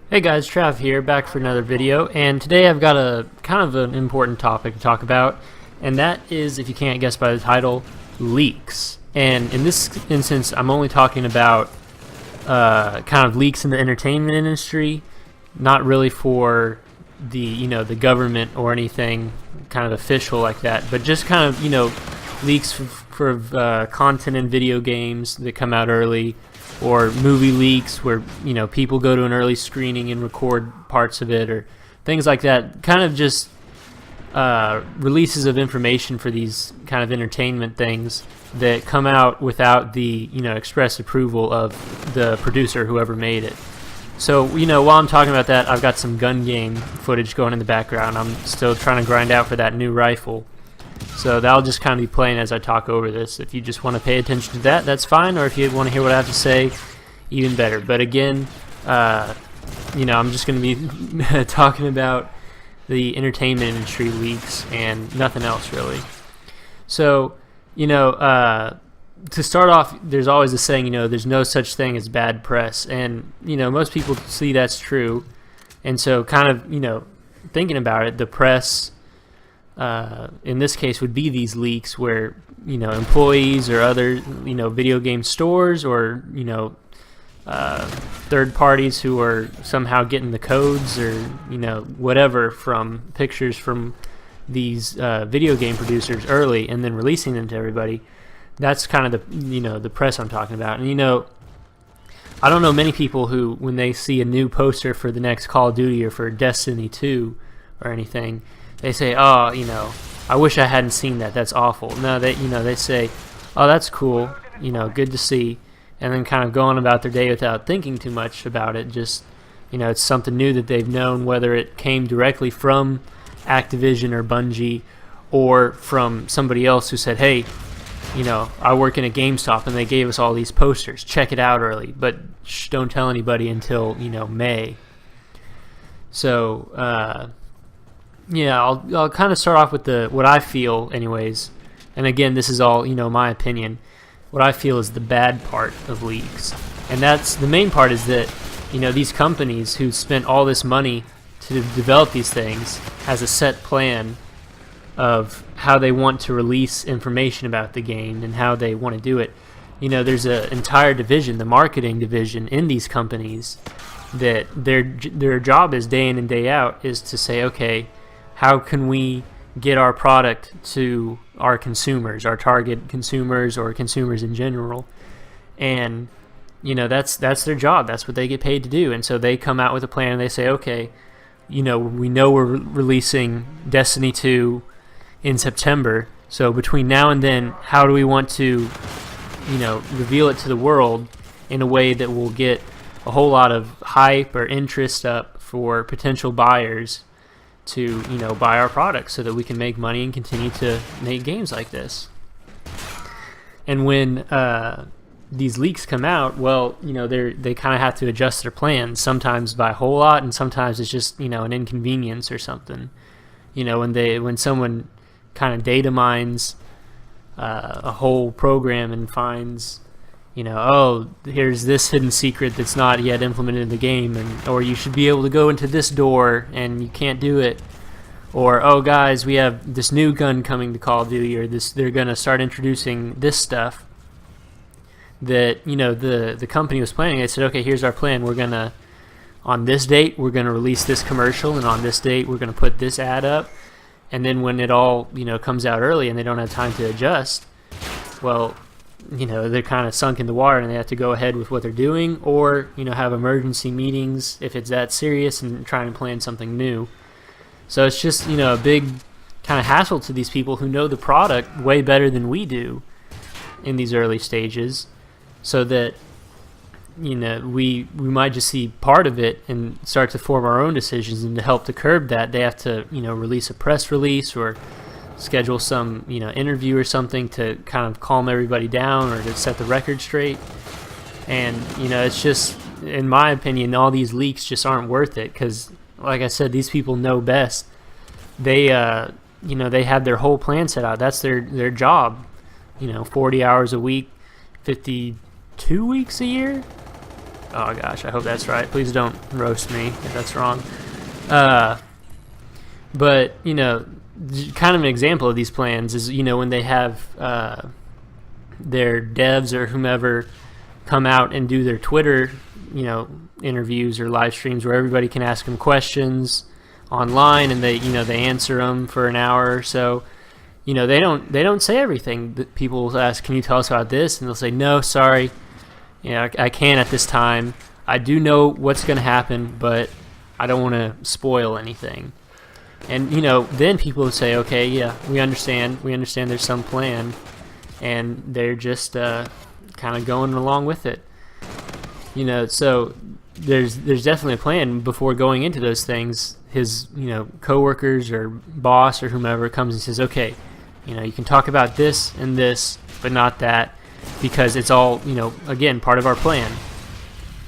Hey guys, Trav here, back for another video, and today I've got a kind of an important topic to talk about, and that is, if you can't guess by the title, leaks. And in this instance, I'm only talking about kind of leaks in the entertainment industry, not really for the government or anything kind of official like that, but just kind of leaks for content in video games that come out early, or movie leaks where people go to an early screening and record parts of it, or things like that. Kind of just releases of information for these kind of entertainment things that come out without the express approval of the producer, whoever made it. So while I'm talking about that, I've got some gun game footage going in the background. I'm still trying to grind out for that new rifle. So that'll just kind of be playing as I talk over this. If you just want to pay attention to that, that's fine. Or if you want to hear what I have to say, even better. But again, I'm just going to be talking about the entertainment industry leaks and nothing else really. So, to start off, there's always a saying, there's no such thing as bad press. And, most people see that's true. And so kind of, thinking about it, the press in this case would be these leaks where employees or other video game stores or third parties who are somehow getting the codes or whatever from pictures from these video game producers early and then releasing them to everybody. That's kind of the press I'm talking about. And I don't know many people who, when they see a new poster for the next Call of Duty or for Destiny 2 or anything, they say, "Oh, I wish I hadn't seen that. That's awful." No, they say, "Oh, that's cool. Good to see," and then kind of go on about their day without thinking too much about it. Just, it's something new that they've known, whether it came directly from Activision or Bungie, or from somebody else who said, "Hey, I work in a GameStop and they gave us all these posters. Check it out early, but don't tell anybody until May." So. Yeah, I'll kind of start off with what I feel, anyways. And again, this is all my opinion. What I feel is the bad part of leaks, and that's the main part is that these companies who spent all this money to develop these things has a set plan of how they want to release information about the game and how they want to do it. There's an entire division, the marketing division in these companies, that their job is day in and day out is to say, okay, how can we get our product to our consumers, our target consumers, or consumers in general? And that's their job. That's what they get paid to do. And so they come out with a plan and they say, okay, we know we're releasing Destiny 2 in September. So between now and then, how do we want to reveal it to the world in a way that will get a whole lot of hype or interest up for potential buyers to buy our products, so that we can make money and continue to make games like this. And when these leaks come out, well, they kind of have to adjust their plans, sometimes by a whole lot, and sometimes it's just an inconvenience or something. When someone kind of data mines a whole program and finds oh, here's this hidden secret that's not yet implemented in the game, or you should be able to go into this door and you can't do it, or oh guys, we have this new gun coming to Call of Duty, or they're going to start introducing this stuff that the company was planning. They said, okay, here's our plan. We're gonna, on this date, we're gonna release this commercial, and on this date we're gonna put this ad up. And then when it all comes out early and they don't have time to adjust, well, they're kind of sunk in the water and they have to go ahead with what they're doing, or have emergency meetings if it's that serious and trying to plan something new. So it's just a big kind of hassle to these people who know the product way better than we do in these early stages, so that we might just see part of it and start to form our own decisions. And to help to curb that, they have to release a press release or schedule some interview or something to kind of calm everybody down or to set the record straight. And it's just, in my opinion, all these leaks just aren't worth it, because like I said, these people know best. They they have their whole plan set out. That's their job. 40 hours a week, 52 weeks a year. Oh gosh, I hope that's right. Please don't roast me if that's wrong. But kind of an example of these plans is when they have their devs or whomever come out and do their Twitter interviews or live streams where everybody can ask them questions online, and they answer them for an hour or so. They don't say everything. People will ask, "Can you tell us about this?" And they'll say, "No, sorry, I can't at this time. I do know what's going to happen, but I don't want to spoil anything." And then people will say, "Okay, yeah, we understand. We understand there's some plan," and they're just kind of going along with it. So there's definitely a plan before going into those things. His coworkers or boss or whomever comes and says, "Okay, you can talk about this and this, but not that, because it's all again part of our plan."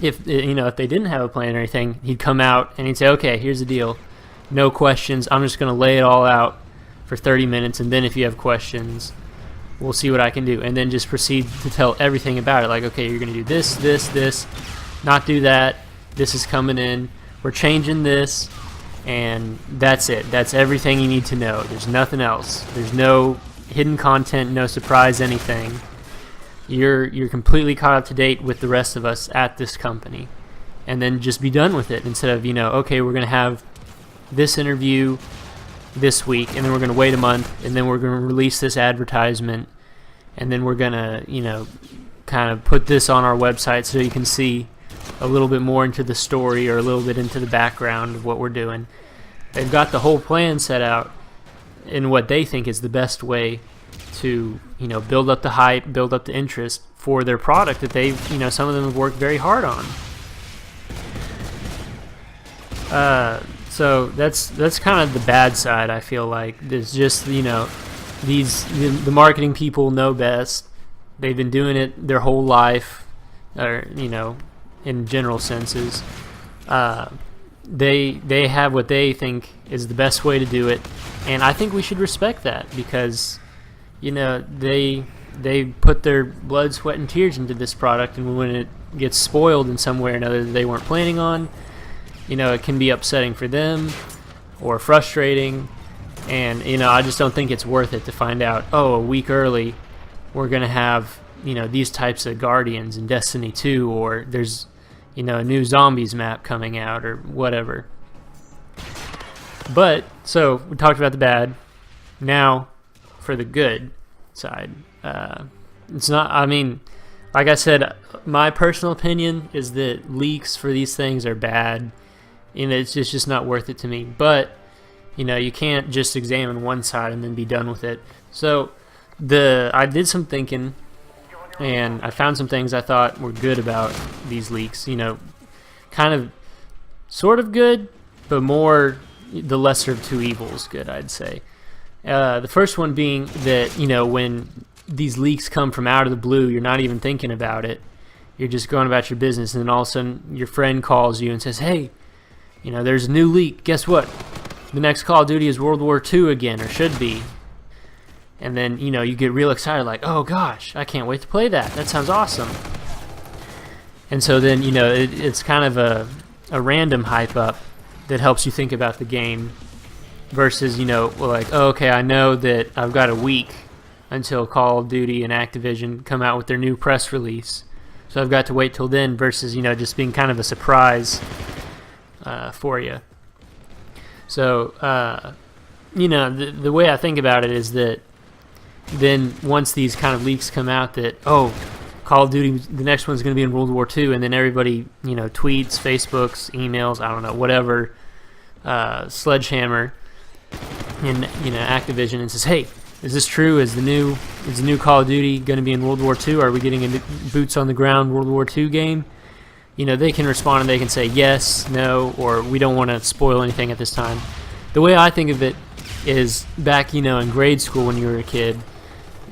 If they didn't have a plan or anything, he'd come out and he'd say, "Okay, here's the deal. No questions. I'm just going to lay it all out for 30 minutes, and then if you have questions, we'll see what I can do." And then just proceed to tell everything about it. Like, okay, you're going to do this, this, this, not do that. This is coming in. We're changing this, and that's it. That's everything you need to know. There's nothing else. There's no hidden content, no surprise, anything. You're completely caught up to date with the rest of us at this company. And then just be done with it instead of, okay, we're going to have this interview this week, and then we're going to wait a month, and then we're going to release this advertisement, and then we're going to kind of put this on our website so you can see a little bit more into the story or a little bit into the background of what we're doing. They've got the whole plan set out in what they think is the best way to build up the hype, build up the interest for their product that they've some of them have worked very hard on. So that's kind of the bad side. I feel like there's just the marketing people know best. They've been doing it their whole life, or in general senses. They have what they think is the best way to do it, and I think we should respect that, because they put their blood, sweat, and tears into this product, and when it gets spoiled in some way or another that they weren't planning on, it can be upsetting for them or frustrating. And I just don't think it's worth it to find out, a week early we're going to have these types of Guardians in Destiny 2, or there's a new Zombies map coming out, or whatever. But so we talked about the bad. Now for the good side. It's not, like I said, my personal opinion is that leaks for these things are bad. It's just not worth it to me. But you can't just examine one side and then be done with it. So I did some thinking, and I found some things I thought were good about these leaks. Kind of sort of good, but more the lesser of two evils good, I'd say. The first one being that when these leaks come from out of the blue, you're not even thinking about it. You're just going about your business, and then all of a sudden your friend calls you and says, "Hey, there's a new leak. Guess what? The next Call of Duty is World War II again, or should be." And then you get real excited, like, "Oh gosh, I can't wait to play that. That sounds awesome." And so then it's kind of a random hype up that helps you think about the game, versus like, "Oh, okay, I know that I've got a week until Call of Duty and Activision come out with their new press release, so I've got to wait till then," versus just being kind of a surprise for you. So the way I think about it is that then once these kind of leaks come out that Call of Duty, the next one's going to be in World War II, and then everybody tweets, Facebooks, emails, I don't know, whatever, sledgehammer in Activision and says, "Hey, is this true? Is the new Call of Duty going to be in World War II? Are we getting a boots on the ground World War II game?" They can respond and they can say yes, no, or "We don't want to spoil anything at this time." The way I think of it is back, in grade school when you were a kid,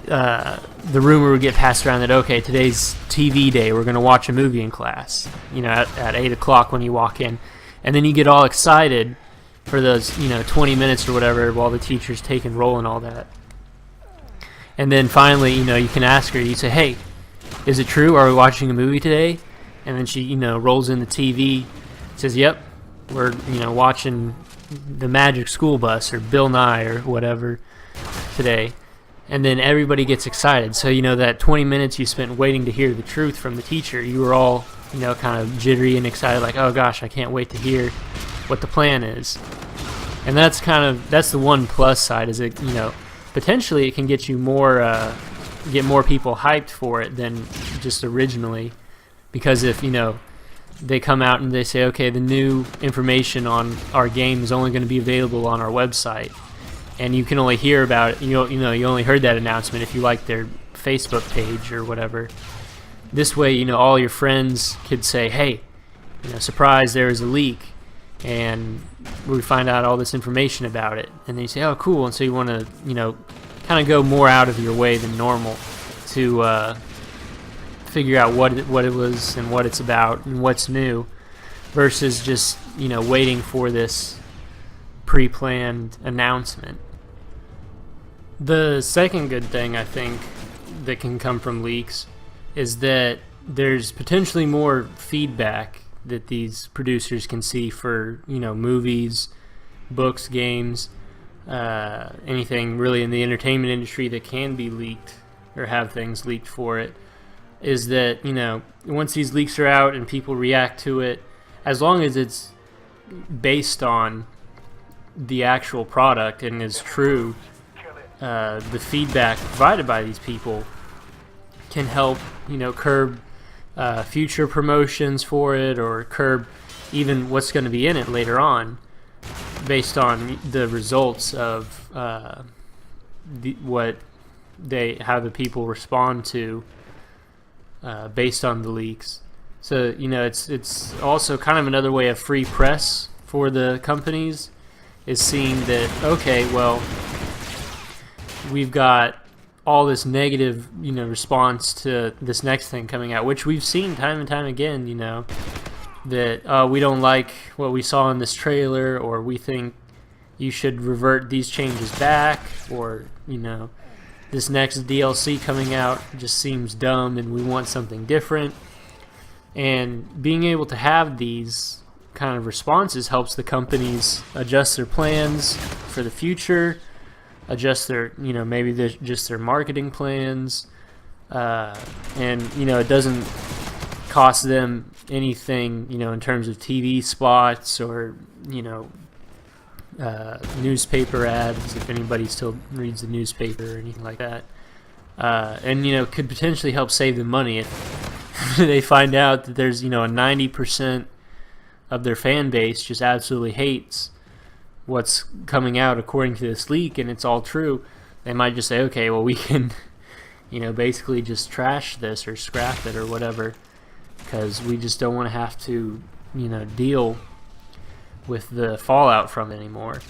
the rumor would get passed around that, okay, today's TV day, we're going to watch a movie in class, at 8 o'clock when you walk in. And then you get all excited for those, 20 minutes or whatever while the teacher's taking roll and all that. And then finally, you can ask her, you say, "Hey, is it true? Are we watching a movie today?" and then she, rolls in the TV, says, "Yep, we're, watching the Magic School Bus or Bill Nye or whatever today." And then everybody gets excited. So, that 20 minutes you spent waiting to hear the truth from the teacher, you were all, kind of jittery and excited, like, oh gosh, I can't wait to hear what the plan is. And that's the one plus side, is it, potentially it can get you get more people hyped for it than just originally. Because if, they come out and they say, okay, the new information on our game is only going to be available on our website, and you can only hear about it, you only heard that announcement if you like their Facebook page or whatever. This way, all your friends could say, hey, surprise, there is a leak, and we find out all this information about it. And then you say, oh, cool. And so you want to, kind of go more out of your way than normal to figure out what it was and what it's about and what's new, versus just, waiting for this pre-planned announcement. The second good thing I think that can come from leaks is that there's potentially more feedback that these producers can see for, movies, books, games, anything really in the entertainment industry that can be leaked or have things leaked for it. Is that, once these leaks are out and people react to it, as long as it's based on the actual product and is true, the feedback provided by these people can help, curb future promotions for it, or curb even what's going to be in it later on, based on the results of how the people respond to, based on the leaks. So, it's also kind of another way of free press for the companies, is seeing that, okay, well, we've got all this negative, response to this next thing coming out, which we've seen time and time again, that we don't like what we saw in this trailer, or we think you should revert these changes back, or, this next DLC coming out just seems dumb and we want something different. And being able to have these kind of responses helps the companies adjust their plans for the future, adjust their, maybe just their marketing plans, and, it doesn't cost them anything, in terms of TV spots or, newspaper ads, if anybody still reads the newspaper or anything like that. And, could potentially help save them money if they find out that there's, a 90% of their fan base just absolutely hates what's coming out according to this leak, and it's all true. They might just say, okay, well, we can, basically just trash this or scrap it or whatever, because we just don't want to have to, deal with the fallout from it anymore.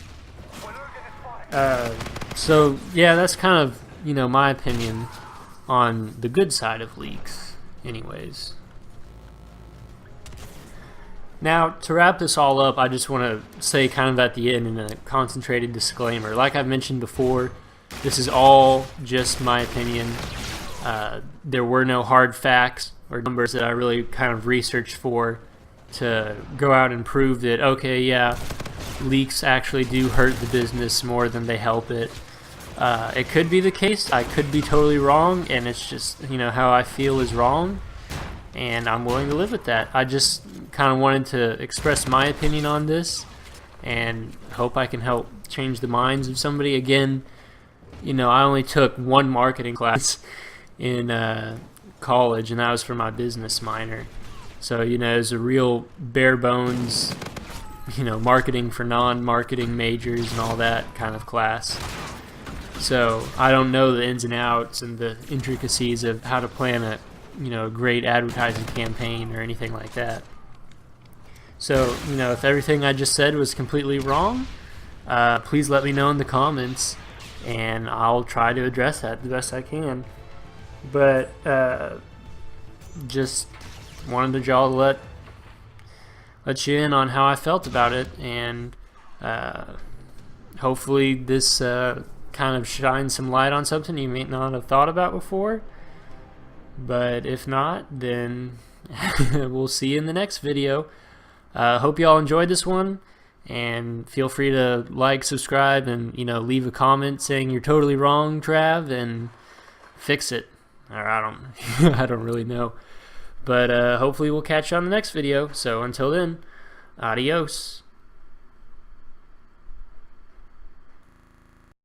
So yeah, that's kind of, my opinion on the good side of leaks anyways. Now, to wrap this all up, I just want to say kind of at the end in a concentrated disclaimer. Like I've mentioned before, this is all just my opinion. There were no hard facts or numbers that I really kind of researched for to go out and prove that, okay, yeah, leaks actually do hurt the business more than they help it. It could be the case. I could be totally wrong, and it's just, how I feel is wrong, and I'm willing to live with that. I just kind of wanted to express my opinion on this and hope I can help change the minds of somebody. Again, I only took one marketing class in college, and that was for my business minor. So, it was a real bare bones, marketing for non-marketing majors and all that kind of class. So I don't know the ins and outs and the intricacies of how to plan a great advertising campaign or anything like that. So, if everything I just said was completely wrong, please let me know in the comments, and I'll try to address that the best I can. But just wanted y'all to let you in on how I felt about it, and hopefully this kind of shines some light on something you may not have thought about before. But if not, then we'll see you in the next video. Hope y'all enjoyed this one, and feel free to like, subscribe, and leave a comment saying you're totally wrong, Trav, and fix it. Or I don't I don't really know. But hopefully we'll catch you on the next video. So until then, adios.